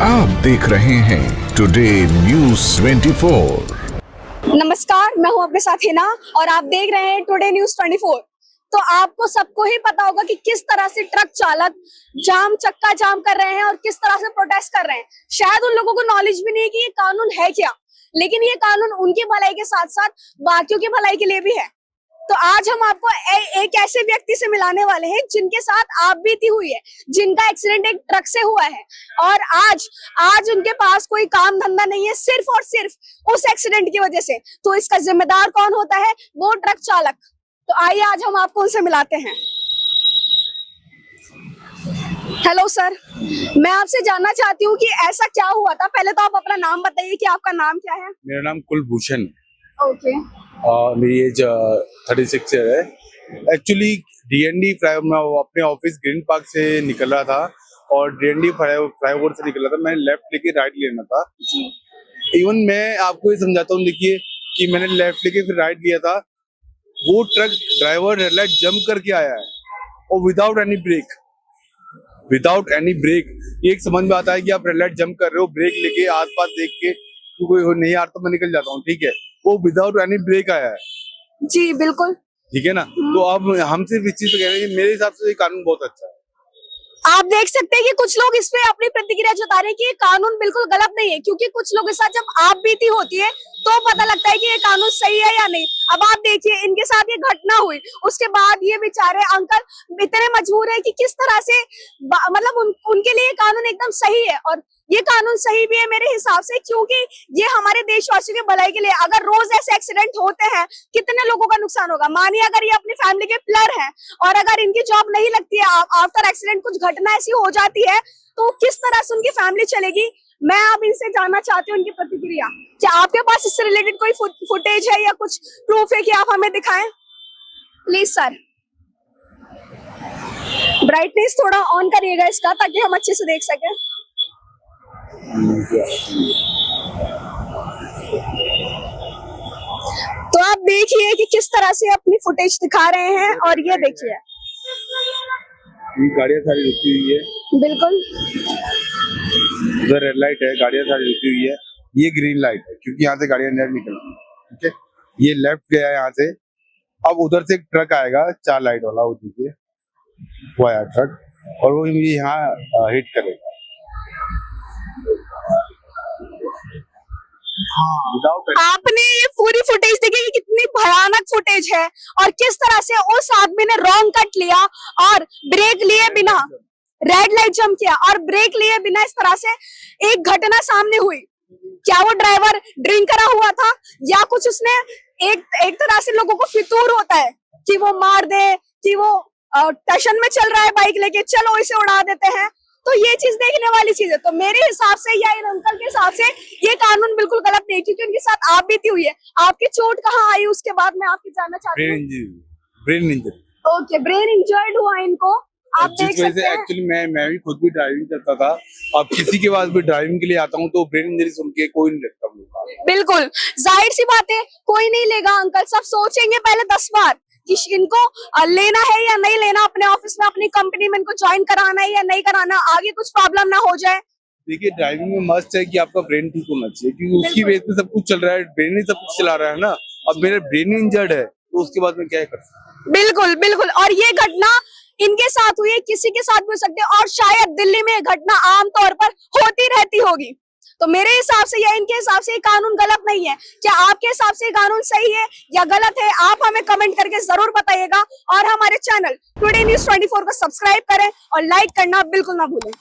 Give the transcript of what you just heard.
आप देख रहे हैं टुडे न्यूज़ 24। नमस्कार, मैं हूं आपके साथ हिना और आप देख रहे हैं टुडे न्यूज़ 24। तो आपको सबको ही पता होगा कि किस तरह से ट्रक चालक चक्का जाम कर रहे हैं और किस तरह से प्रोटेस्ट कर रहे हैं। शायद उन लोगों को नॉलेज भी नहीं है कि ये कानून है क्या, लेकिन ये कानून उनकी भलाई के साथ साथ बाकियों की भलाई के लिए भी है। तो आज हम आपको एक ऐसे व्यक्ति से मिलाने वाले हैं जिनके साथ आप बीती हुई है, जिनका एक्सीडेंट एक ट्रक से हुआ है और आज उनके पास कोई काम धंधा नहीं है, सिर्फ और सिर्फ उस एक्सीडेंट की वजह से। तो इसका जिम्मेदार कौन होता है? वो ट्रक चालक। तो आइए आज हम आपको उनसे मिलाते हैं। हेलो सर, मैं आपसे जानना चाहती हूँ कि ऐसा क्या हुआ था। पहले तो आप अपना नाम बताइए कि आपका नाम क्या है। मेरा नाम कुलभूषण है। ओके। मेरी एज 36 है। एक्चुअली डीएनडी मैं अपने ऑफिस ग्रीन पार्क से निकल रहा था और डीएनडी फ्लाईओवर से निकल रहा था। मैंने लेफ्ट लेके राइट लेना था। इवन मैं आपको ये समझाता हूँ, देखिए कि मैंने लेफ्ट लेके फिर राइट लिया था। वो truck driver red light jump करके आया है और विदाउट एनी ब्रेक। ये एक समझ में आता है कि आप रेड लाइट जंप कर रहे हो, ब्रेक लेके आसपास देख के कोई नहीं यार तो मैं निकल जाता हूँ, ठीक है। वो विदाउट एनी ब्रेक आया है। जी बिल्कुल, ठीक है ना। तो अब हम सिर्फ इस चीज पे कह रहे हैं कि मेरे हिसाब से ये कानून बहुत अच्छा है। आप देख सकते हैं कि कुछ लोग इस पे अपनी प्रतिक्रिया जता रहे हैं कि ये कानून बिल्कुल गलत नहीं है, क्योंकि कुछ लोगों के साथ जब आप बीती होती है तो पता लगता है कि ये कानून सही है या नहीं। अब आप देखिए, इनके साथ ये घटना हुई, उसके बाद ये बेचारे अंकल इतने मजबूर है कि किस तरह से मतलब उनके लिए कानून एकदम सही है। और ये कानून सही भी है मेरे हिसाब से, क्योंकि ये हमारे देशवासियों की भलाई के लिए। अगर रोज ऐसे एक्सीडेंट होते हैं, कितने लोगों का नुकसान होगा। मानिए अगर ये अपनी फैमिली के पिलर हैं और अगर इनकी जॉब नहीं लगती है, आफ्टर एक्सीडेंट कुछ घटना ऐसी हो जाती है, तो किस तरह से उनकी फैमिली चलेगी। मैं अब इनसे जानना चाहती हूँ उनकी प्रतिक्रिया। क्या आपके पास इससे रिलेटेड कोई फुटेज है या कुछ प्रूफ है कि आप हमें दिखाएं? प्लीज सर, ब्राइटनेस थोड़ा ऑन करिएगा इसका, ताकि हम अच्छे से देख सकें। तो आप देखिए कि किस तरह से अपनी फुटेज दिखा रहे हैं और ये देखिए, ये गाड़ियां सारी रुकी हुई है। बिल्कुल उधर रेड लाइट है, गाड़ियां सारी रुकी हुई है। ये ग्रीन लाइट है क्योंकि यहाँ से गाड़ियां नहीं निकलती, ठीक है। ये लेफ्ट गया यहाँ से। अब उधर से एक ट्रक आएगा 4 लाइट वाला, वो देखिए वो आया ट्रक और वो यहाँ हिट करेगा। आपने ये पूरी फुटेज देखी कि कितनी भयानक फुटेज है और किस तरह से उस आदमी ने रॉन्ग कट लिया और ब्रेक लिए बिना, रेड लाइट जंप किया और ब्रेक लिए बिना, इस तरह से एक घटना सामने हुई। क्या वो ड्राइवर ड्रिंक करा हुआ था या कुछ उसने एक तरह से लोगों को फितूर होता है कि वो मार दे, कि वो टशन में चल रहा है बाइक लेके, चलो इसे उड़ा देते हैं। तो ये चीज देखने वाली चीज है। तो मेरे हिसाब से या इन अंकल के हिसाब से ये कानून बिल्कुल गलत नहीं, क्योंकि उनके साथ आप बीती हुई है। आपकी चोट कहाँ आई उसके बाद मैं आपकी जानना चाहती हूँ। Brain injury. Okay, brain injured हुआ इनको, आप देख सकते हैं। एक्चुअली मैं भी खुद भी ड्राइविंग करता था। अब किसी के पास भी ड्राइविंग के लिए आता हूँ तो ब्रेन इंजरी सुन के कोई नहीं लेता। बिल्कुल जाहिर सी बात है, कोई नहीं लेगा अंकल। सब सोचेंगे पहले 10 बार कि इनको लेना है या नहीं लेना, अपने ऑफिस में अपनी कंपनी में इनको ज्वाइन कराना है या नहीं कराना, आगे कुछ प्रॉब्लम ना हो जाए। देखिए, ड्राइविंग में मस्ट है कि आपका ब्रेन ठीक होना चाहिए, क्योंकि उसकी बेस पे सब कुछ चल रहा है। ब्रेन ही सब कुछ चला रहा है ना। अब मेरा ब्रेन इंजर्ड है तो उसके बाद में क्या कर सकता। बिल्कुल बिल्कुल, और ये घटना इनके साथ हुई है, किसी के साथ भी हो सकती है और शायद दिल्ली में घटना आमतौर पर होती रहती होगी। तो मेरे हिसाब से या इनके हिसाब से ये कानून गलत नहीं है। क्या आपके हिसाब से ये कानून सही है या गलत है? आप हमें कमेंट करके जरूर बताइएगा और हमारे चैनल टुडे न्यूज़ 24 को सब्सक्राइब करें और लाइक करना बिल्कुल ना भूलें।